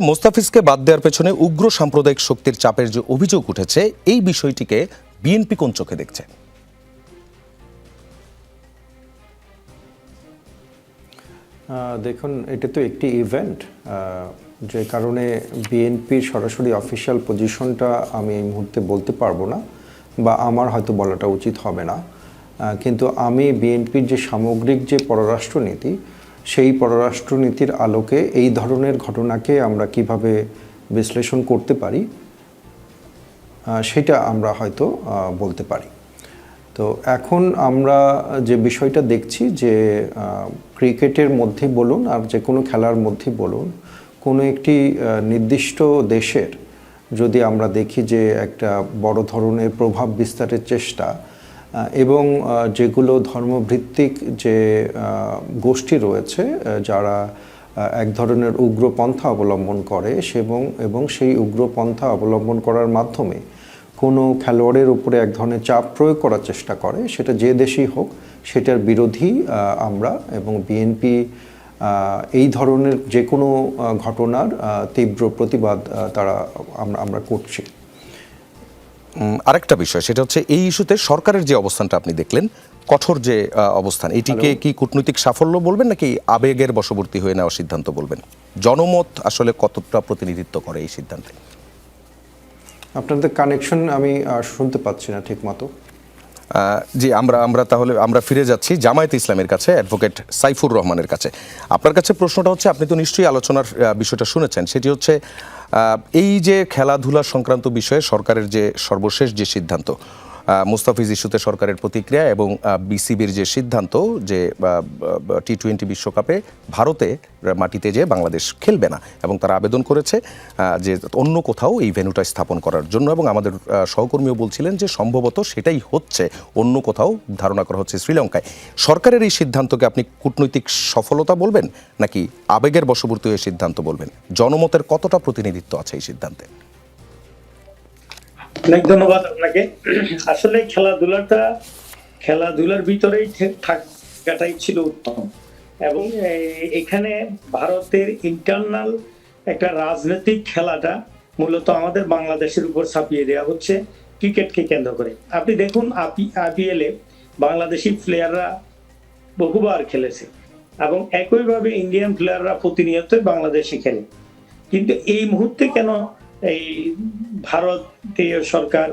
মোস্তাফিজকে বাদ দেওয়ার পেছনে উগ্র সাম্প্রদায়িক শক্তির চাপের যে অভিযোগ উঠেছে, এই বিষয়টিকে বিএনপি কোন চোখে দেখছে? দেখুন, এটা তো একটি ইভেন্ট, যে কারণে বিএনপির সরাসরি অফিসিয়াল পজিশনটা আমি এই মুহূর্তে বলতে পারবো না, বা আমার হয়তো বলাটা উচিত হবে না। কিন্তু আমি বিএনপির যে সামগ্রিক যে পররাষ্ট্রনীতি, সেই পররাষ্ট্রনীতির আলোকে এই ধরনের ঘটনাকে আমরা কিভাবে বিশ্লেষণ করতে পারি সেটা আমরা হয়তো বলতে পারি। তো এখন আমরা যে বিষয়টা দেখছি যে ক্রিকেটের মধ্যেই বলুন আর যে কোনো খেলার মধ্যেই বলুন, কোনো একটি নির্দিষ্ট দেশের যদি আমরা দেখি যে একটা বড় ধরনের প্রভাব বিস্তারের চেষ্টা এবং যেগুলো ধর্মভিত্তিক যে গোষ্ঠী রয়েছে যারা এক ধরনের উগ্রপন্থা অবলম্বন করে এবং সেই উগ্রপন্থা অবলম্বন করার মাধ্যমে কোনো খেলোয়াড়ের উপরে এক ধরনের চাপ প্রয়োগ করার চেষ্টা করে, সেটা যে দেশেই হোক সেটার বিরোধী আমরা এবং বিএনপি এই ধরনের যে কোনো ঘটনার তীব্র প্রতিবাদ আমরা করছি। আরেকটা বিষয়, সেটা হচ্ছে এই ইস্যুতে সরকারের যে অবস্থানটা আপনি দেখলেন, কঠোর যে অবস্থান, এটিকে কি কূটনৈতিক সাফল্য বলবেন নাকি আবেগের বশবর্তী হয়ে নেওয়ার সিদ্ধান্ত বলবেন? জনমত আসলে কতটা প্রতিনিধিত্ব করে এই সিদ্ধান্তে? আপনাদের কানেকশন আমি শুনতে পাচ্ছি না ঠিক মতো। জি, আমরা ফিরে যাচ্ছি জামায়াতে ইসলামের কাছে, অ্যাডভোকেট সাইফুর রহমানের কাছে। আপনার কাছে প্রশ্নটা হচ্ছে, আপনি তো নিশ্চয়ই আলোচনার বিষয়টা শুনেছেন, সেটি হচ্ছে এই যে খেলাধুলা সংক্রান্ত বিষয়ে সরকারের যে সর্বশেষ যে সিদ্ধান্ত, মুস্তাফিজ ইস্যুতে সরকারের প্রতিক্রিয়া এবং বিসিবির যে সিদ্ধান্ত যে টি-20 বিশ্বকাপে ভারতে মাটিতে যে বাংলাদেশ খেলবে না, এবং তারা আবেদন করেছে যে অন্য কোথাও এই ভেন্যুটা স্থাপন করার জন্য, এবং আমাদের সহকর্মীও বলছিলেন যে সম্ভবত সেটাই হচ্ছে, অন্য কোথাও ধারণা করা হচ্ছে শ্রীলঙ্কায়। সরকারের এই সিদ্ধান্তকে আপনি কূটনৈতিক সফলতা বলবেন নাকি আবেগের বশবর্তী হয়ে সিদ্ধান্ত বলবেন? জনমতের কতটা প্রতিনিধিত্ব আছে এই সিদ্ধান্তে? অনেক ধন্যবাদ আপনাকে। আসলে খেলাধুলার ভিতরেই থাকাটাই ছিল উত্তম, এবং এখানে ভারতের ইন্টারনাল একটা রাজনৈতিক খেলাটা মূলত আমাদের বাংলাদেশের উপর ছাপিয়ে দেওয়া হচ্ছে ক্রিকেটকে কেন্দ্র করে। আপনি দেখুন, আইপিএল এ বাংলাদেশি প্লেয়াররা বহুবার খেলেছে এবং একইভাবে ইন্ডিয়ান প্লেয়াররা প্রতিনিয়ত বাংলাদেশে খেলে, কিন্তু এই মুহূর্তে কেন এই ভারতীয় সরকার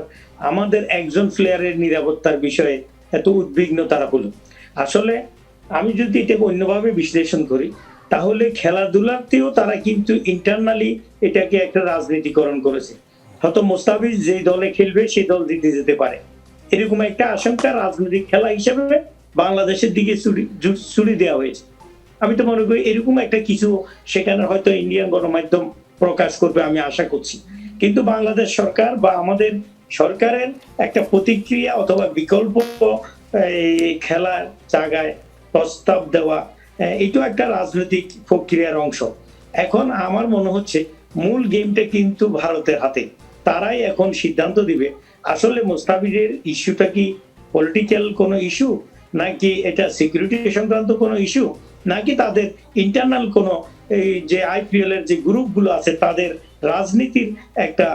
আমাদের একজন প্লেয়ারের নিরাপত্তার বিষয়ে এত উদ্বিগ্ন তারা হলো? আসলে আমি যদি এটাকে অন্যভাবে বিশ্লেষণ করি, তাহলে খেলাধুলাতেও তারা কিন্তু ইন্টারনালি এটাকে একটা রাজনীতিকরণ করেছে। হয়তো মোস্তাফিজ যে দলে খেলবে সেই দল জিতে যেতে পারে, এরকম একটা আশঙ্কা রাজনৈতিক খেলা হিসেবে বাংলাদেশের দিকে ছুড়ে দেওয়া হয়েছে। আমি তো মনে করি এরকম একটা কিছু সেখানে হয়তো ইন্ডিয়ান গণমাধ্যম প্রকাশ করবে, আমি আশা করছি। কিন্তু বাংলাদেশ সরকার বা আমাদের সরকারের একটা প্রতিক্রিয়া অথবা বিকল্প খেলার জায়গায় প্রস্তাব দেওয়া, এটাও একটা রাজনৈতিক প্রক্রিয়ার অংশ। এখন আমার মনে হচ্ছে মূল গেমটা কিন্তু ভারতের হাতে, তারাই এখন সিদ্ধান্ত দিবে আসলে মোস্তাফিজের ইস্যুটা কি পলিটিক্যাল কোনো ইস্যু, নাকি এটা সিকিউরিটি সংক্রান্ত কোনো ইস্যু, নাকি তাদের ইন্টারনাল কোনো এই যে আইপিএল এর যে গ্রুপগুলো আছে তাদের রাজনীতির একটা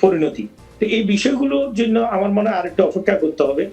পরিণতি। তো এই বিষয়গুলোর জন্য আমার মনে হয় আরেকটু অপেক্ষা করতে হবে।